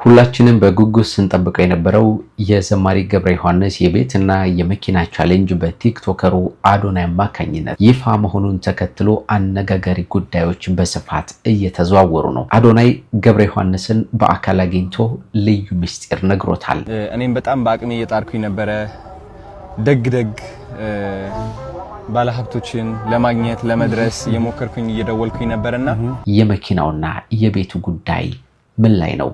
ሁላችንም በጉጉት ስንጠብቀው የነበረው የዘማሪ ገብረ ዮሐንስ የቤትና የመኪና ቻሌንጅ በቲክቶከሩ አዶናይ አማካኝነት ይፋ መሆኑን ተከትሎ አነጋጋሪ ጉዳዮች በስፋት እየተዘዋወሩ ነው። አዶናይ ገብረ ዮሐንስን በአካል አግኝቶ ልዩ ምስጢር ነግሮታል። እኔም በጣም በአቅሜ እየጣርኩኝ ነበረ ደግ ባለሀብቶችን ለማግኘት ለመድረስ እየሞከርኩኝ እየደወልኩኝ ነበርና የመኪናውና የቤቱ ጉዳይ ምን ላይ ነው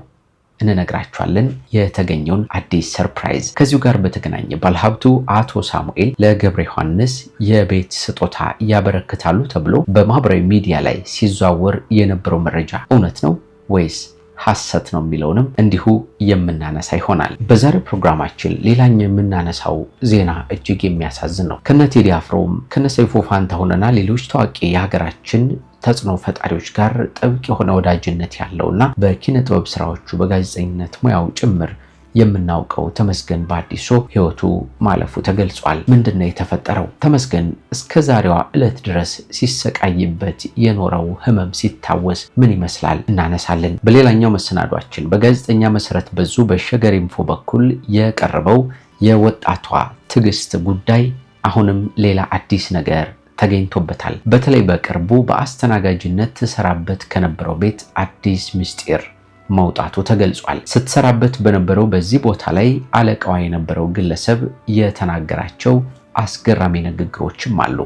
እንነግራችኋለን። የተገኘውን አዲስ ሰርፕራይዝ ከዚሁ ጋር በተገናኘ ባለሀብቱ አቶ ሳሙኤል ለገብረ ዮሐንስ የቤት ስጦታ ያበረክታሉ ተብሎ በማህበራዊ ሚዲያ ላይ ሲዘዋወር የነበረው መረጃ እውነት ነው ወይስ ሐሰት ነው የሚለውንም እንዲሁ የምናነሳ ይሆናል። በዛሬው ፕሮግራማችን ሌላኛው የምናነሳው ዜና እጅግ የሚያሳዝን ነው። ከነ ቴዲ አፍሮም ከነ ሰይፉ ፋንታሁንና ሌሎች ታዋቂ የሀገራችን ተጽዕኖ ፈጣሪዎች ጋር ጥብቅ የሆነ ወዳጅነት ያለውና በኪነ ጥበብ ስራዎቹ በጋዜጠኝነት ሙያው ጭምር የምናውቀው ተመስገን በአዲሶ ህይወቱ ማለፉ ተገልጿል። ምንድነው የተፈጠረው? ተመስገን እስከ ዛሬዋ ዕለት ድረስ ሲሰቃይበት የኖረው ህመም ሲታወስ ምን ይመስላል እናነሳለን። በሌላኛው መሰናዷችን በጋዜጠኛ መሰረት በዙ በሸገር ኢንፎ በኩል የቀረበው የወጣቷ ትዕግስት ጉዳይ አሁንም ሌላ አዲስ ነገር ተገኝቶበታል። በተለይ በቅርቡ በአስተናጋጅነት ተሰራበት ከነበረው ቤት አዲስ ምስጢር መውጣቱ ተገልጿል። ስትሰራበት በነበረው በዚህ ቦታ ላይ አለቃዋ የነበረው ግለሰብ የተናገራቸው አስገራሚ ንግግሮችም አሉ፣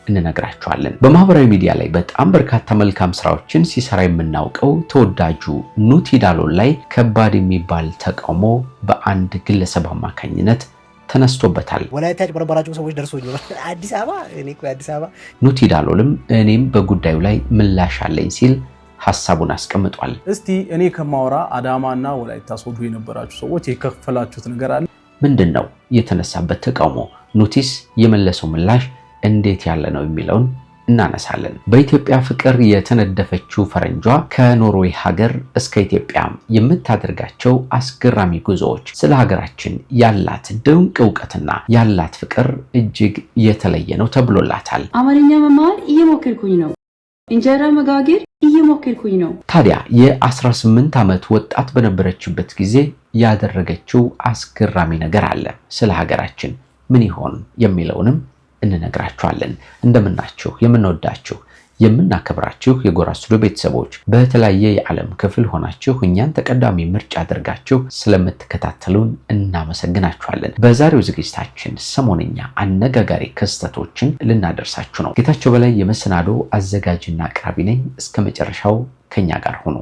እንነግራችኋለን። በማህበራዊ ሚዲያ ላይ በጣም በርካታ መልካም ስራዎችን ሲሰራ የምናውቀው ተወዳጁ ኑቲ ዳሎል ላይ ከባድ የሚባል ተቃውሞ በአንድ ግለሰብ አማካኝነት ተነስቶበታል። ወላይታ ጭበረበራቸው ሰዎች ደርሶኝ አዲስ አበባ ኑቲ ዳሎልም እኔም በጉዳዩ ላይ ምላሽ አለኝ ሲል ሐሳቡን አስቀምጧል። እስቲ እኔ ከማወራ አዳማና ወላይታ ሶዶ የነበራችሁ ሰዎች የከፈላችሁት ነገር አለ? ምንድነው የተነሳበት ተቃውሞ? ኑቲስ የመለሰው ምላሽ እንዴት ያለ ነው የሚለውን እናነሳለን። በኢትዮጵያ ፍቅር የተነደፈችው ፈረንጇ ከኖርዌይ ሀገር እስከ ኢትዮጵያ የምታደርጋቸው አስገራሚ ጉዞዎች ስለ ሀገራችን ያላት ድንቅ እውቀትና ያላት ፍቅር እጅግ የተለየ ነው ተብሎላታል። አማርኛ መማር እየሞከርኩኝ ነው፣ እንጀራ መጋገር እየሞከርኩኝ ነው። ታዲያ የ18 ዓመት ወጣት በነበረችበት ጊዜ ያደረገችው አስገራሚ ነገር አለ። ስለ ሀገራችን ምን ይሆን የሚለውንም እንነግራችኋለን። እንደምናችሁ የምንወዳችሁ የምናከብራችሁ የጎራ ስቱዲዮ ቤተሰቦች በተለያየ የዓለም ክፍል ሆናችሁ እኛን ተቀዳሚ ምርጫ አድርጋችሁ ስለምትከታተሉን እናመሰግናችኋለን። በዛሬው ዝግጅታችን ሰሞንኛ አነጋጋሪ ክስተቶችን ልናደርሳችሁ ነው። ጌታቸው በላይ የመሰናዶ አዘጋጅና አቅራቢ ነኝ። እስከ መጨረሻው ከኛ ጋር ሁኑ።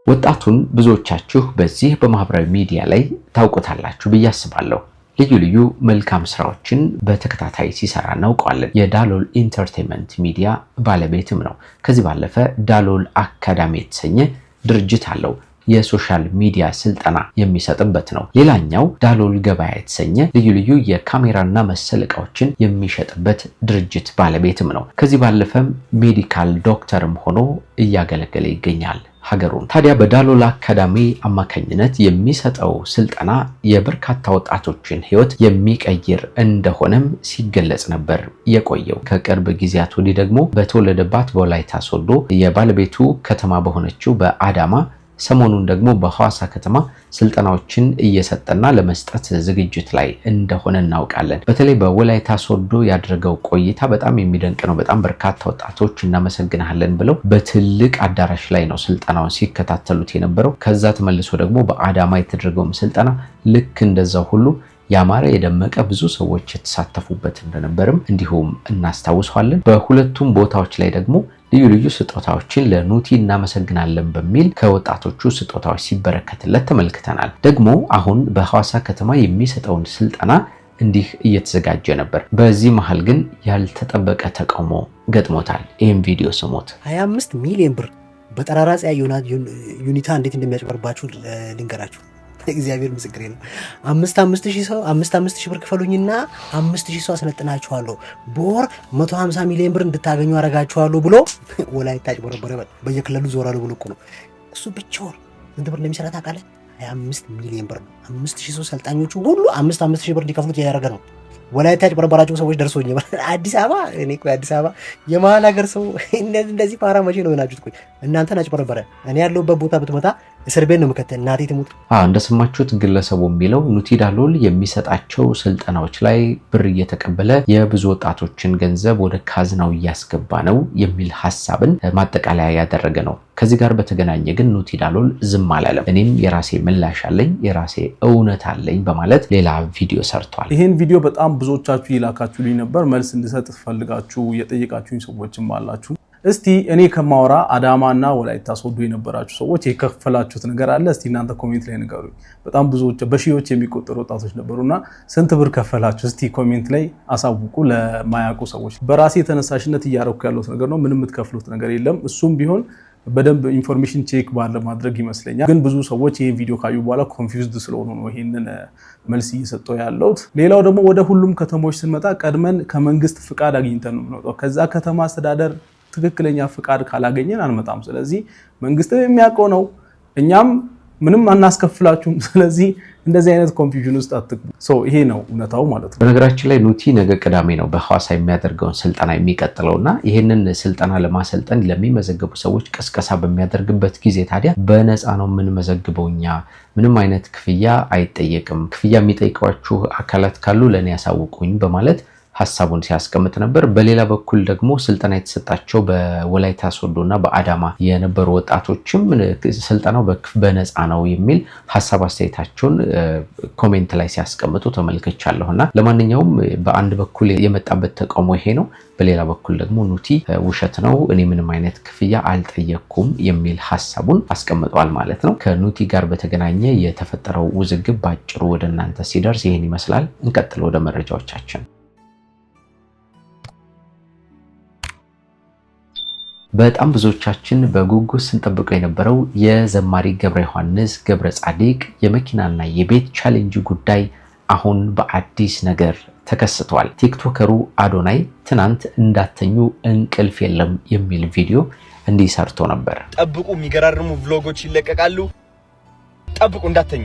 ወጣቱን ብዙዎቻችሁ በዚህ በማህበራዊ ሚዲያ ላይ ታውቁታላችሁ ብዬ አስባለሁ። ልዩ ልዩ መልካም ስራዎችን በተከታታይ ሲሰራ እናውቀዋለን። የዳሎል ኢንተርቴይንመንት ሚዲያ ባለቤትም ነው። ከዚህ ባለፈ ዳሎል አካዳሚ የተሰኘ ድርጅት አለው። የሶሻል ሚዲያ ስልጠና የሚሰጥበት ነው። ሌላኛው ዳሎል ገበያ የተሰኘ ልዩ ልዩ የካሜራና መሰል እቃዎችን የሚሸጥበት ድርጅት ባለቤትም ነው። ከዚህ ባለፈም ሜዲካል ዶክተርም ሆኖ እያገለገለ ይገኛል ሀገሩን። ታዲያ በዳሎል አካዳሚ አማካኝነት የሚሰጠው ስልጠና የበርካታ ወጣቶችን ህይወት የሚቀይር እንደሆነም ሲገለጽ ነበር የቆየው። ከቅርብ ጊዜያት ወዲህ ደግሞ በተወለደባት በወላይታ ሶዶ የባለቤቱ ከተማ በሆነችው በአዳማ ሰሞኑን ደግሞ በሐዋሳ ከተማ ስልጠናዎችን እየሰጠና ለመስጠት ዝግጅት ላይ እንደሆነ እናውቃለን። በተለይ በወላይታ ሶዶ ያደረገው ቆይታ በጣም የሚደንቅ ነው። በጣም በርካታ ወጣቶች እናመሰግናለን ብለው በትልቅ አዳራሽ ላይ ነው ስልጠናውን ሲከታተሉት የነበረው። ከዛ ተመልሶ ደግሞ በአዳማ የተደረገው ስልጠና ልክ እንደዛው ሁሉ ያማረ የደመቀ ብዙ ሰዎች የተሳተፉበት እንደነበርም እንዲሁም እናስታውሳለን። በሁለቱም ቦታዎች ላይ ደግሞ ልዩ ልዩ ስጦታዎችን ለኑቲ እናመሰግናለን በሚል ከወጣቶቹ ስጦታዎች ሲበረከትለት ተመልክተናል። ደግሞ አሁን በሐዋሳ ከተማ የሚሰጠውን ስልጠና እንዲህ እየተዘጋጀ ነበር። በዚህ መሃል ግን ያልተጠበቀ ተቃውሞ ገጥሞታል። ይህም ቪዲዮ ስሙት። 25 ሚሊዮን ብር በጠራራ ፀሐይ ዩኒታ እንዴት እንደሚያጭበርባችሁ ልንገራችሁ። እግዚአብሔር ምስክሬ ነው። 5,000 ብር ክፈሉኝና 5,000 ሰው አሰለጥናችኋለሁ፣ በወር 150 ሚሊዮን ብር እንድታገኙ አረጋችኋለሁ ብሎ ወላይታ ጭበረበረ። በየክልሉ ዞራሉ ብሎ እኮ ነው። እሱ ብቻ ወር ስንት ብር እንደሚሰራ ታውቃለህ? 25 ሚሊዮን ብር ነው። 5,000 ሰው ሰልጣኞቹ ሁሉ 5,000 ብር እንዲከፍሉት ያደረገ ነው። ወላይታ ያጭበረበራቸው ሰዎች ደርሶኝ አዲስ አበባ እኔ እኮ አዲስ አበባ የመሀል ሀገር ሰው እንደዚህ ፋራ መቼ ነው የሆናችሁት? ቆይ እናንተን አጭበረበረ እኔ ያለሁበት ቦታ ብትመጣ እስር ቤት ነው የምከተል እናቴ ትሙት። እንደሰማችሁት ግለሰቡ የሚለው ኑቲ ዳሎል የሚሰጣቸው ስልጠናዎች ላይ ብር እየተቀበለ የብዙ ወጣቶችን ገንዘብ ወደ ካዝናው እያስገባ ነው የሚል ሀሳብን ማጠቃለያ ያደረገ ነው። ከዚህ ጋር በተገናኘ ግን ኑቲ ዳሎል ዝም አላለም። እኔም የራሴ ምላሽ አለኝ፣ የራሴ እውነት አለኝ በማለት ሌላ ቪዲዮ ሰርቷል። ይህን ቪዲዮ በጣም ብዙዎቻችሁ ይላካችሁልኝ ነበር። መልስ እንድሰጥ ፈልጋችሁ የጠየቃችሁኝ ሰዎችም አላችሁ። እስቲ እኔ ከማወራ አዳማና ወላይታ ሶዶ የነበራችሁ ሰዎች የከፈላችሁት ነገር አለ? እስቲ እናንተ ኮሜንት ላይ ንገሩኝ። በጣም ብዙዎች በሺዎች የሚቆጠሩ ወጣቶች ነበሩና ስንት ብር ከፈላችሁ? እስቲ ኮሜንት ላይ አሳውቁ ለማያውቁ ሰዎች። በራሴ ተነሳሽነት እያደረኩ ያለሁት ነገር ነው። ምንም የምትከፍሉት ነገር የለም። እሱም ቢሆን በደንብ ኢንፎርሜሽን ቼክ ባለማድረግ ይመስለኛል። ግን ብዙ ሰዎች ይሄን ቪዲዮ ካዩ በኋላ ኮንፊውዝድ ስለሆኑ ነው ይሄንን መልስ እየሰጠው ያለሁት። ሌላው ደግሞ ወደ ሁሉም ከተሞች ስንመጣ ቀድመን ከመንግስት ፍቃድ አግኝተን ነው የምንወጣው። ከዛ ከተማ አስተዳደር ትክክለኛ ፍቃድ ካላገኘን አንመጣም። ስለዚህ መንግስት የሚያውቀው ነው፣ እኛም ምንም አናስከፍላችሁም። ስለዚህ እንደዚህ አይነት ኮንፊውዥን ውስጥ አትግቡ። ይሄ ነው እውነታው ማለት ነው። በነገራችን ላይ ኑቲ ነገ ቅዳሜ ነው በሐዋሳ የሚያደርገውን ስልጠና የሚቀጥለውና ይህንን ስልጠና ለማሰልጠን ለሚመዘገቡ ሰዎች ቅስቀሳ በሚያደርግበት ጊዜ ታዲያ በነፃ ነው የምንመዘግበው፣ እኛ ምንም አይነት ክፍያ አይጠየቅም፣ ክፍያ የሚጠይቋችሁ አካላት ካሉ ለእኔ ያሳውቁኝ በማለት ሀሳቡን ሲያስቀምጥ ነበር። በሌላ በኩል ደግሞ ስልጠና የተሰጣቸው በወላይታ ሶዶና በአዳማ የነበሩ ወጣቶችም ስልጠናው በነፃ ነው የሚል ሀሳብ አስተያየታቸውን ኮሜንት ላይ ሲያስቀምጡ ተመልክቻለሁና ለማንኛውም በአንድ በኩል የመጣበት ተቃውሞ ይሄ ነው። በሌላ በኩል ደግሞ ኑቲ ውሸት ነው፣ እኔ ምንም አይነት ክፍያ አልጠየቅኩም የሚል ሀሳቡን አስቀምጠዋል ማለት ነው። ከኑቲ ጋር በተገናኘ የተፈጠረው ውዝግብ ባጭሩ ወደ እናንተ ሲደርስ ይህን ይመስላል። እንቀጥል ወደ መረጃዎቻችን። በጣም ብዙዎቻችን በጉጉት ስንጠብቀው የነበረው የዘማሪ ገብረ ዮሐንስ ገብረ ጻዲቅ የመኪናና የቤት ቻሌንጅ ጉዳይ አሁን በአዲስ ነገር ተከስቷል። ቲክቶከሩ አዶናይ ትናንት እንዳተኙ እንቅልፍ የለም የሚል ቪዲዮ እንዲህ ሰርቶ ነበር። ጠብቁ፣ የሚገራርሙ ቭሎጎች ይለቀቃሉ፣ ጠብቁ እንዳተኙ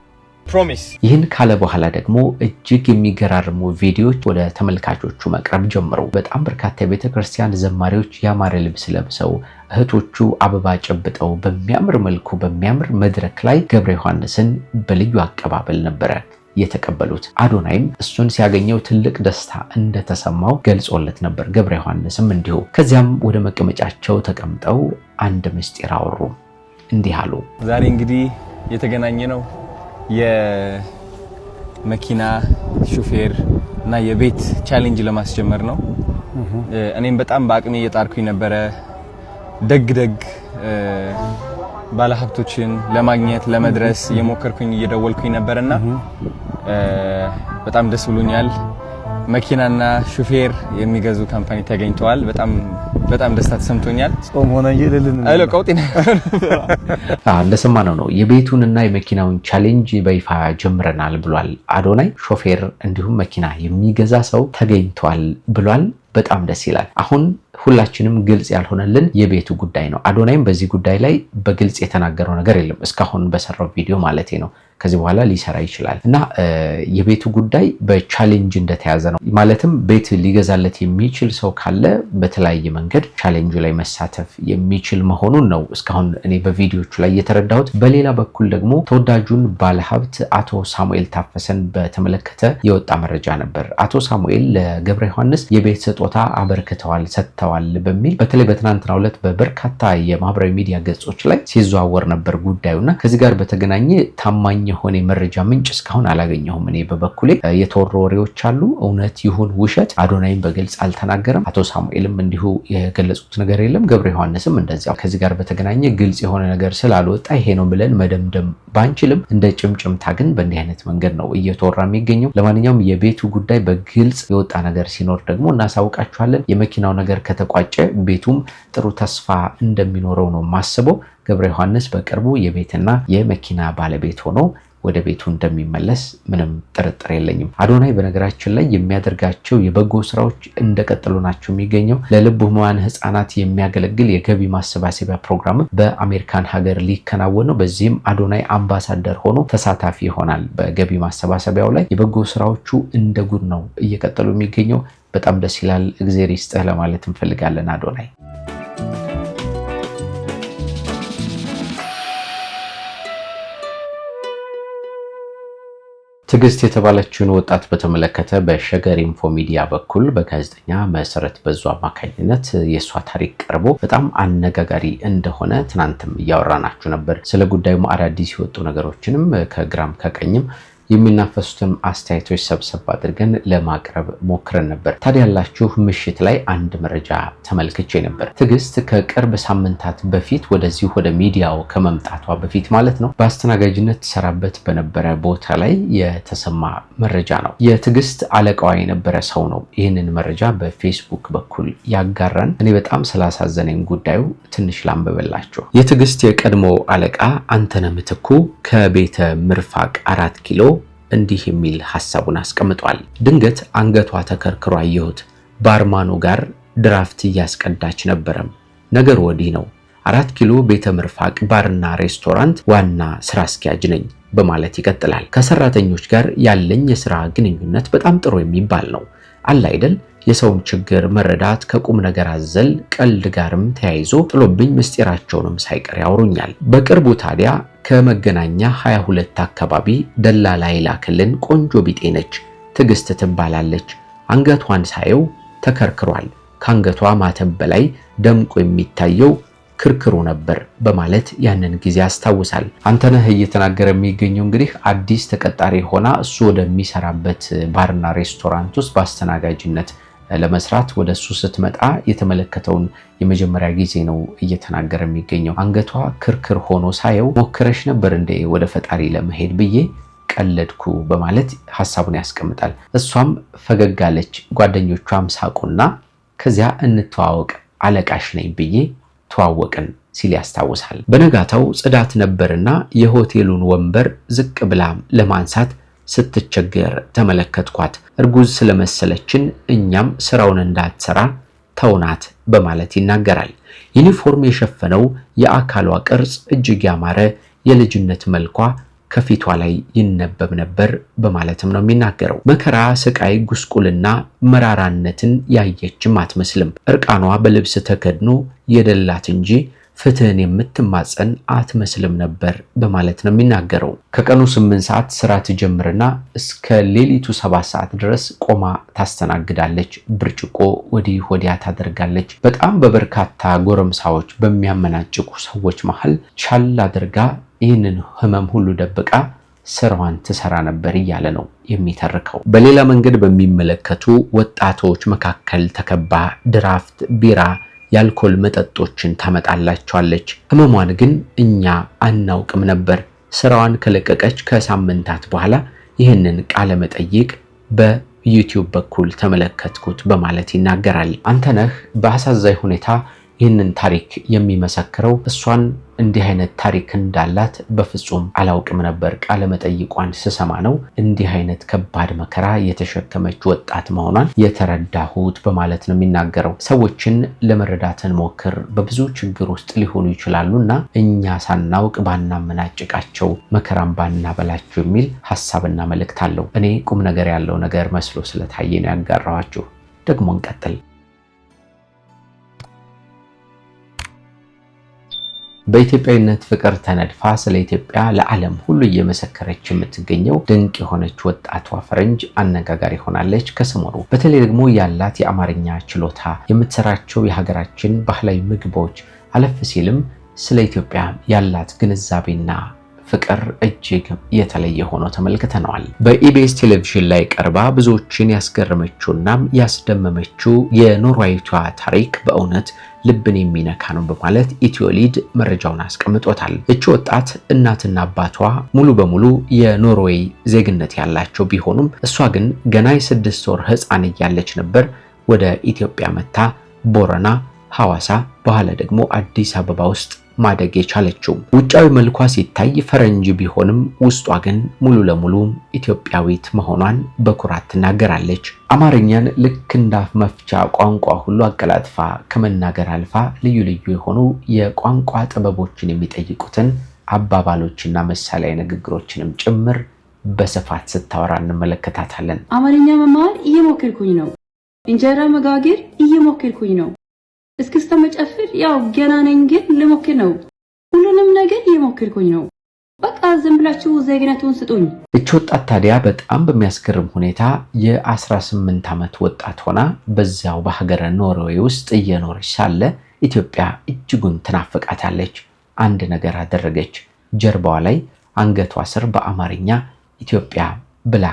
ፕሮሚስ። ይህን ካለ በኋላ ደግሞ እጅግ የሚገራርሙ ቪዲዮዎች ወደ ተመልካቾቹ መቅረብ ጀመሩ። በጣም በርካታ የቤተክርስቲያን ዘማሪዎች ያማረ ልብስ ለብሰው እህቶቹ አበባ ጨብጠው በሚያምር መልኩ በሚያምር መድረክ ላይ ገብረ ዮሐንስን በልዩ አቀባበል ነበረ የተቀበሉት። አዶናይም እሱን ሲያገኘው ትልቅ ደስታ እንደተሰማው ገልጾለት ነበር። ገብረ ዮሐንስም እንዲሁ። ከዚያም ወደ መቀመጫቸው ተቀምጠው አንድ ምስጢር አወሩ። እንዲህ አሉ። ዛሬ እንግዲህ የተገናኘ ነው የመኪና ሹፌር እና የቤት ቻሌንጅ ለማስጀመር ነው። እኔም በጣም በአቅሜ እየጣርኩኝ ነበረ። ደግ ባለሀብቶችን ለማግኘት ለመድረስ እየሞከርኩኝ እየደወልኩኝ ነበርና በጣም ደስ ብሎኛል። መኪናና ሹፌር የሚገዙ ካምፓኒ ተገኝተዋል። በጣም ደስታ ተሰምቶኛል። ጾም ሆነ ይልልን አይሎ ቀውጢና እንደሰማነው ነው የቤቱንና የመኪናውን ቻሌንጅ በይፋ ጀምረናል ብሏል አዶናይ። ሾፌር እንዲሁም መኪና የሚገዛ ሰው ተገኝቷል ብሏል። በጣም ደስ ይላል። አሁን ሁላችንም ግልጽ ያልሆነልን የቤቱ ጉዳይ ነው። አዶናይም በዚህ ጉዳይ ላይ በግልጽ የተናገረው ነገር የለም እስካሁን በሰራው ቪዲዮ ማለት ነው። ከዚህ በኋላ ሊሰራ ይችላል እና የቤቱ ጉዳይ በቻሌንጅ እንደተያዘ ነው። ማለትም ቤት ሊገዛለት የሚችል ሰው ካለ በተለያየ መንገድ ቻሌንጁ ላይ መሳተፍ የሚችል መሆኑን ነው እስካሁን እኔ በቪዲዮቹ ላይ የተረዳሁት። በሌላ በኩል ደግሞ ተወዳጁን ባለሀብት አቶ ሳሙኤል ታፈሰን በተመለከተ የወጣ መረጃ ነበር። አቶ ሳሙኤል ለገብረ ዮሐንስ የቤት ስጦታ አበርክተዋል፣ ሰጥተዋል በሚል በተለይ በትናንትናው ዕለት በበርካታ የማህበራዊ ሚዲያ ገጾች ላይ ሲዘዋወር ነበር ጉዳዩና ከዚህ ጋር በተገናኘ ታማኝ የሆነ መረጃ ምንጭ እስካሁን አላገኘሁም። እኔ በበኩሌ የተወሩ ወሬዎች አሉ፣ እውነት ይሁን ውሸት አዶናይም በግልጽ አልተናገረም። አቶ ሳሙኤልም እንዲሁ የገለጹት ነገር የለም። ገብረ ዮሐንስም እንደዚያው። ከዚህ ጋር በተገናኘ ግልጽ የሆነ ነገር ስላልወጣ ይሄ ነው ብለን መደምደም ባንችልም እንደ ጭምጭምታ ግን በእንዲህ አይነት መንገድ ነው እየተወራ የሚገኘው። ለማንኛውም የቤቱ ጉዳይ በግልጽ የወጣ ነገር ሲኖር ደግሞ እናሳውቃችኋለን። የመኪናው ነገር ከተቋጨ ቤቱም ጥሩ ተስፋ እንደሚኖረው ነው ማስበው። ገብረ ዮሐንስ በቅርቡ የቤትና የመኪና ባለቤት ሆኖ ወደ ቤቱ እንደሚመለስ ምንም ጥርጥር የለኝም። አዶናይ በነገራችን ላይ የሚያደርጋቸው የበጎ ስራዎች እንደቀጠሉ ናቸው የሚገኘው። ለልብ ህሙማን ህፃናት የሚያገለግል የገቢ ማሰባሰቢያ ፕሮግራም በአሜሪካን ሀገር ሊከናወን ነው። በዚህም አዶናይ አምባሳደር ሆኖ ተሳታፊ ይሆናል። በገቢ ማሰባሰቢያው ላይ የበጎ ስራዎቹ እንደ ጉድ ነው እየቀጠሉ የሚገኘው። በጣም ደስ ይላል። እግዚአብሔር ይስጥህ ለማለት እንፈልጋለን አዶናይ። ትግስት የተባለችውን ወጣት በተመለከተ በሸገር ኢንፎ ሚዲያ በኩል በጋዜጠኛ መሰረት በዙ አማካኝነት የሷ ታሪክ ቀርቦ በጣም አነጋጋሪ እንደሆነ ትናንትም እያወራናችሁ ነበር። ስለ ጉዳዩ አዳዲስ የወጡ ነገሮችንም ከግራም ከቀኝም የሚናፈሱትን አስተያየቶች ሰብሰብ አድርገን ለማቅረብ ሞክረን ነበር። ታዲያ ያላችሁ ምሽት ላይ አንድ መረጃ ተመልክቼ ነበር። ትግስት ከቅርብ ሳምንታት በፊት ወደዚህ ወደ ሚዲያው ከመምጣቷ በፊት ማለት ነው በአስተናጋጅነት ተሰራበት በነበረ ቦታ ላይ የተሰማ መረጃ ነው። የትግስት አለቃዋ የነበረ ሰው ነው ይህንን መረጃ በፌስቡክ በኩል ያጋራን። እኔ በጣም ስላሳዘነኝ ጉዳዩ ትንሽ ላንብብላችሁ። የትግስት የቀድሞ አለቃ አንተነህ ምትኩ ከቤተ ምርፋቅ 4 ኪሎ እንዲህ የሚል ሐሳቡን አስቀምጧል። ድንገት አንገቷ ተከርክሮ አየሁት። ባርማኑ ጋር ድራፍት እያስቀዳች ነበረም። ነገር ወዲህ ነው። 4 ኪሎ ቤተ ምርፋቅ ባርና ሬስቶራንት ዋና ስራ አስኪያጅ ነኝ በማለት ይቀጥላል። ከሰራተኞች ጋር ያለኝ የስራ ግንኙነት በጣም ጥሩ የሚባል ነው። አለ አይደል የሰውን ችግር መረዳት ከቁም ነገር አዘል ቀልድ ጋርም ተያይዞ ጥሎብኝ ምስጢራቸውንም ሳይቀር ያወሩኛል። በቅርቡ ታዲያ ከመገናኛ 22 አካባቢ ደላላ ይላክልን ቆንጆ ቢጤ ነች፣ ትግስት ትባላለች። አንገቷን ሳየው ተከርክሯል። ከአንገቷ ማተብ በላይ ደምቆ የሚታየው ክርክሩ ነበር በማለት ያንን ጊዜ ያስታውሳል። አንተነህ እየተናገረ የሚገኘው እንግዲህ አዲስ ተቀጣሪ ሆና እሱ ወደሚሰራበት ባርና ሬስቶራንት ውስጥ በአስተናጋጅነት ለመስራት ወደሱ ስትመጣ የተመለከተውን የመጀመሪያ ጊዜ ነው እየተናገረ የሚገኘው። አንገቷ ክርክር ሆኖ ሳየው ሞክረሽ ነበር እንደ ወደ ፈጣሪ ለመሄድ ብዬ ቀለድኩ በማለት ሐሳቡን ያስቀምጣል። እሷም ፈገግ አለች። ጓደኞቿም ሳቁና ከዚያ እንተዋወቅ አለቃሽ ነኝ ብዬ ተዋወቅን ሲል ያስታውሳል። በነጋታው ጽዳት ነበርና የሆቴሉን ወንበር ዝቅ ብላ ለማንሳት ስትቸገር ተመለከትኳት። እርጉዝ ስለመሰለችን እኛም ስራውን እንዳትሰራ ተውናት በማለት ይናገራል። ዩኒፎርም የሸፈነው የአካሏ ቅርጽ እጅግ ያማረ የልጅነት መልኳ ከፊቷ ላይ ይነበብ ነበር በማለትም ነው የሚናገረው። መከራ፣ ስቃይ፣ ጉስቁልና፣ መራራነትን ያየችም አትመስልም። እርቃኗ በልብስ ተከድኖ የደላት እንጂ ፍትህን የምትማጸን አትመስልም ነበር በማለት ነው የሚናገረው። ከቀኑ 8 ሰዓት ስራ ትጀምርና እስከ ሌሊቱ 7 ሰዓት ድረስ ቆማ ታስተናግዳለች። ብርጭቆ ወዲህ ወዲያ ታደርጋለች። በጣም በበርካታ ጎረምሳዎች በሚያመናጭቁ ሰዎች መሃል ቻል አድርጋ ይህንን ህመም ሁሉ ደብቃ ስራዋን ትሰራ ነበር እያለ ነው የሚተርከው። በሌላ መንገድ በሚመለከቱ ወጣቶች መካከል ተከባ ድራፍት፣ ቢራ፣ የአልኮል መጠጦችን ታመጣላቸዋለች። ህመሟን ግን እኛ አናውቅም ነበር። ስራዋን ከለቀቀች ከሳምንታት በኋላ ይህንን ቃለ መጠይቅ በዩቲዩብ በኩል ተመለከትኩት በማለት ይናገራል። አንተነህ በአሳዛኝ ሁኔታ ይህንን ታሪክ የሚመሰክረው እሷን እንዲህ አይነት ታሪክ እንዳላት በፍጹም አላውቅም ነበር። ቃለ መጠይቋን ስሰማ ነው እንዲህ አይነት ከባድ መከራ የተሸከመች ወጣት መሆኗን የተረዳሁት በማለት ነው የሚናገረው። ሰዎችን ለመረዳትን ሞክር፣ በብዙ ችግር ውስጥ ሊሆኑ ይችላሉና እኛ ሳናውቅ ባናመናጭቃቸው፣ መከራም ባናበላቸው የሚል ሐሳብና መልእክት አለው። እኔ ቁም ነገር ያለው ነገር መስሎ ስለታየ ነው ያጋራኋችሁ። ደግሞ እንቀጥል። በኢትዮጵያዊነት ፍቅር ተነድፋ ስለ ኢትዮጵያ ለዓለም ሁሉ እየመሰከረች የምትገኘው ድንቅ የሆነች ወጣቷ ፈረንጅ አነጋጋሪ ሆናለች ከሰሞኑ። በተለይ ደግሞ ያላት የአማርኛ ችሎታ፣ የምትሰራቸው የሀገራችን ባህላዊ ምግቦች፣ አለፍ ሲልም ስለ ኢትዮጵያ ያላት ግንዛቤና ፍቅር እጅግ የተለየ ሆኖ ተመልክተናል። በኢቢኤስ ቴሌቪዥን ላይ ቀርባ ብዙዎችን ያስገረመችውና ያስደመመችው የኖርዌይቷ ታሪክ በእውነት ልብን የሚነካ ነው በማለት ኢትዮሊድ መረጃውን አስቀምጦታል። እቺ ወጣት እናትና አባቷ ሙሉ በሙሉ የኖርዌይ ዜግነት ያላቸው ቢሆኑም እሷ ግን ገና የ6 ወር ሕፃን እያለች ነበር ወደ ኢትዮጵያ መታ ቦረና፣ ሐዋሳ በኋላ ደግሞ አዲስ አበባ ውስጥ ማደግ የቻለችው። ውጫዊ መልኳ ሲታይ ፈረንጅ ቢሆንም ውስጧ ግን ሙሉ ለሙሉ ኢትዮጵያዊት መሆኗን በኩራት ትናገራለች። አማርኛን ልክ እንደ አፍ መፍቻ ቋንቋ ሁሉ አቀላጥፋ ከመናገር አልፋ ልዩ ልዩ የሆኑ የቋንቋ ጥበቦችን የሚጠይቁትን አባባሎችና ምሳሌያዊ ንግግሮችንም ጭምር በስፋት ስታወራ እንመለከታታለን። አማርኛ መማር እየሞከርኩኝ ነው። እንጀራ መጋገር እየሞከርኩኝ ነው። እስክስታ መጨፈር ያው ገና ነኝ ግን ልሞክር ነው። ሁሉንም ነገር እየሞከርኩኝ ነው። በቃ ዝም ብላችሁ ዜግነቱን ስጡኝ። እቺ ወጣት ታዲያ በጣም በሚያስገርም ሁኔታ የ18 ዓመት ወጣት ሆና በዚያው በሀገረ ኖርዌይ ውስጥ እየኖረች ሳለ ኢትዮጵያ እጅጉን ትናፍቃታለች። አንድ ነገር አደረገች። ጀርባዋ ላይ አንገቷ ስር በአማርኛ ኢትዮጵያ ብላ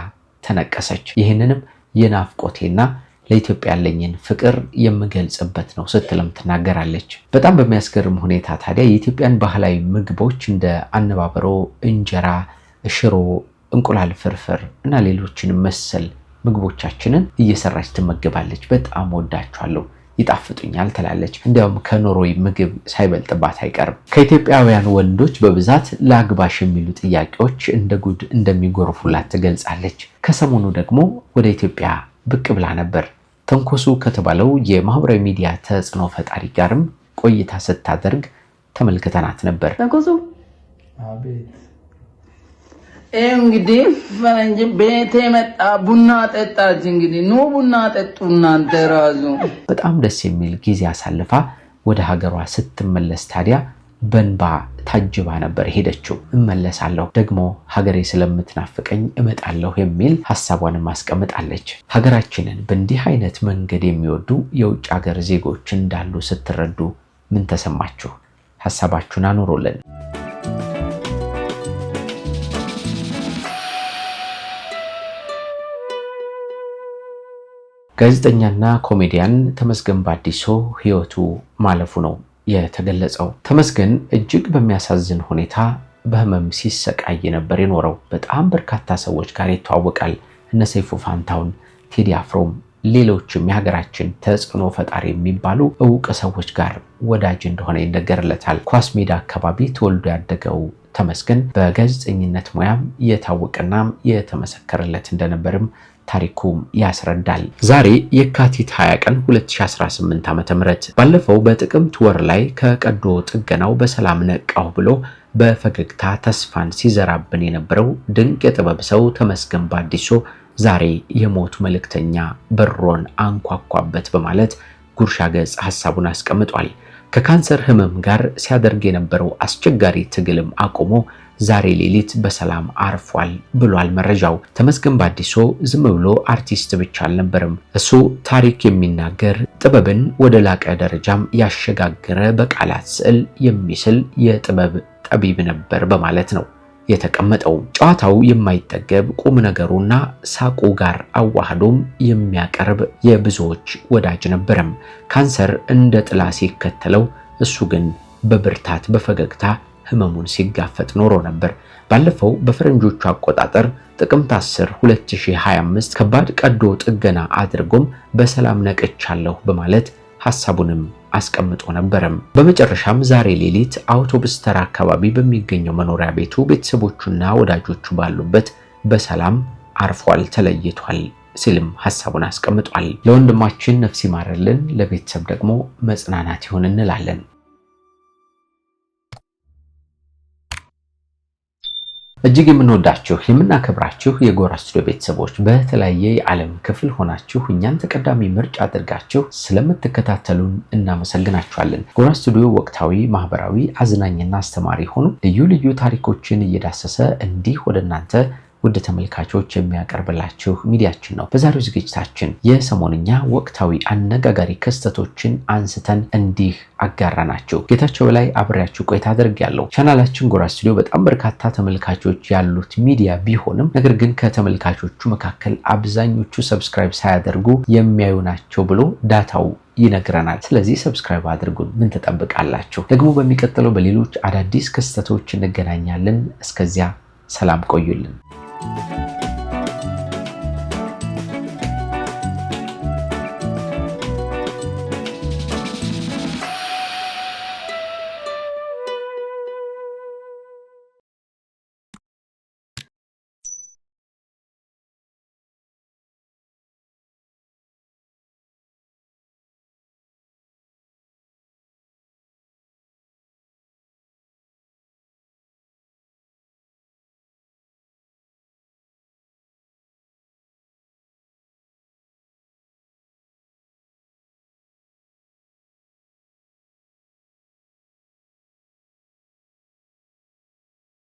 ተነቀሰች። ይህንንም የናፍቆቴና ለኢትዮጵያ ያለኝን ፍቅር የምገልጽበት ነው ስትልም ትናገራለች። በጣም በሚያስገርም ሁኔታ ታዲያ የኢትዮጵያን ባህላዊ ምግቦች እንደ አነባበሮ፣ እንጀራ፣ ሽሮ፣ እንቁላል ፍርፍር እና ሌሎችን መሰል ምግቦቻችንን እየሰራች ትመገባለች። በጣም ወዳቸዋለሁ፣ ይጣፍጡኛል ትላለች። እንዲያውም ከኖርዌይ ምግብ ሳይበልጥባት አይቀርም። ከኢትዮጵያውያን ወንዶች በብዛት ለአግባሽ የሚሉ ጥያቄዎች እንደ ጉድ እንደሚጎርፉላት ትገልጻለች። ከሰሞኑ ደግሞ ወደ ኢትዮጵያ ብቅ ብላ ነበር። ተንኮሱ ከተባለው የማህበራዊ ሚዲያ ተጽዕኖ ፈጣሪ ጋርም ቆይታ ስታደርግ ተመልክተናት ነበር። ተንኮሱ አቤት። እንግዲህ ፈረንጅ ቤቴ መጣ፣ ቡና ጠጣች። እንግዲህ ኑ ቡና ጠጡ እናንተ ራሱ። በጣም ደስ የሚል ጊዜ አሳልፋ ወደ ሀገሯ ስትመለስ ታዲያ በንባ ታጅባ ነበር ሄደችው። እመለሳለሁ ደግሞ ሀገሬ ስለምትናፍቀኝ እመጣለሁ የሚል ሐሳቧን ማስቀምጣለች። ሀገራችንን በእንዲህ አይነት መንገድ የሚወዱ የውጭ ሀገር ዜጎች እንዳሉ ስትረዱ ምን ተሰማችሁ? ሐሳባችሁን አኑሩልን። ጋዜጠኛና ኮሜዲያን ተመስገን ባዲሶ ህይወቱ ማለፉ ነው የተገለጸው። ተመስገን እጅግ በሚያሳዝን ሁኔታ በህመም ሲሰቃይ ነበር የኖረው። በጣም በርካታ ሰዎች ጋር ይተዋወቃል። እነ ሰይፉ ፋንታውን፣ ቴዲ አፍሮም ሌሎችም የሀገራችን ተጽዕኖ ፈጣሪ የሚባሉ እውቅ ሰዎች ጋር ወዳጅ እንደሆነ ይነገርለታል። ኳስ ሜዳ አካባቢ ተወልዶ ያደገው ተመስገን በጋዜጠኝነት ሙያም የታወቀና የተመሰከረለት እንደነበርም ታሪኩ ያስረዳል። ዛሬ የካቲት 20 ቀን 2018 ዓ.ም ባለፈው በጥቅምት ወር ላይ ከቀዶ ጥገናው በሰላም ነቃው ብሎ በፈገግታ ተስፋን ሲዘራብን የነበረው ድንቅ የጥበብ ሰው ተመስገን ባዲሶ ዛሬ የሞት መልእክተኛ በሮን አንኳኳበት በማለት ጉርሻ ገጽ ሐሳቡን አስቀምጧል። ከካንሰር ህመም ጋር ሲያደርግ የነበረው አስቸጋሪ ትግልም አቆሞ ዛሬ ሌሊት በሰላም አርፏል ብሏል መረጃው። ተመስገን ባዲሶ ዝም ብሎ አርቲስት ብቻ አልነበረም። እሱ ታሪክ የሚናገር ጥበብን ወደ ላቀ ደረጃም ያሸጋገረ በቃላት ስዕል የሚስል የጥበብ ጠቢብ ነበር በማለት ነው የተቀመጠው። ጨዋታው የማይጠገብ ቁም ነገሩና ሳቁ ጋር አዋህዶም የሚያቀርብ የብዙዎች ወዳጅ ነበረም። ካንሰር እንደ ጥላ ሲከተለው እሱ ግን በብርታት በፈገግታ ህመሙን ሲጋፈጥ ኖሮ ነበር። ባለፈው በፈረንጆቹ አቆጣጠር ጥቅምት 10 2025 ከባድ ቀዶ ጥገና አድርጎም በሰላም ነቅቻለሁ በማለት ሐሳቡንም አስቀምጦ ነበርም። በመጨረሻም ዛሬ ሌሊት አውቶቡስ ተራ አካባቢ በሚገኘው መኖሪያ ቤቱ ቤተሰቦቹና ወዳጆቹ ባሉበት በሰላም አርፏል፣ ተለይቷል ሲልም ሐሳቡን አስቀምጧል። ለወንድማችን ነፍስ ይማርልን፣ ለቤተሰብ ደግሞ መጽናናት ይሁን እንላለን። እጅግ የምንወዳችሁ የምናከብራችሁ የጎራ ስቱዲዮ ቤተሰቦች በተለያየ የዓለም ክፍል ሆናችሁ እኛን ተቀዳሚ ምርጫ አድርጋችሁ ስለምትከታተሉን እናመሰግናችኋለን። ጎራ ስቱዲዮ ወቅታዊ፣ ማህበራዊ፣ አዝናኝና አስተማሪ ሆኑ ልዩ ልዩ ታሪኮችን እየዳሰሰ እንዲህ ወደ እናንተ ውድ ተመልካቾች የሚያቀርብላችሁ ሚዲያችን ነው። በዛሬው ዝግጅታችን የሰሞንኛ ወቅታዊ አነጋጋሪ ክስተቶችን አንስተን እንዲህ አጋራናችሁ። ጌታቸው በላይ አብሬያችሁ ቆይታ አድርጌያለሁ። ቻናላችን ጎራ ስቱዲዮ በጣም በርካታ ተመልካቾች ያሉት ሚዲያ ቢሆንም ነገር ግን ከተመልካቾቹ መካከል አብዛኞቹ ሰብስክራይብ ሳያደርጉ የሚያዩ ናቸው ብሎ ዳታው ይነግረናል። ስለዚህ ሰብስክራይብ አድርጉን። ምን ተጠብቃላችሁ? ደግሞ በሚቀጥለው በሌሎች አዳዲስ ክስተቶች እንገናኛለን። እስከዚያ ሰላም ቆዩልን።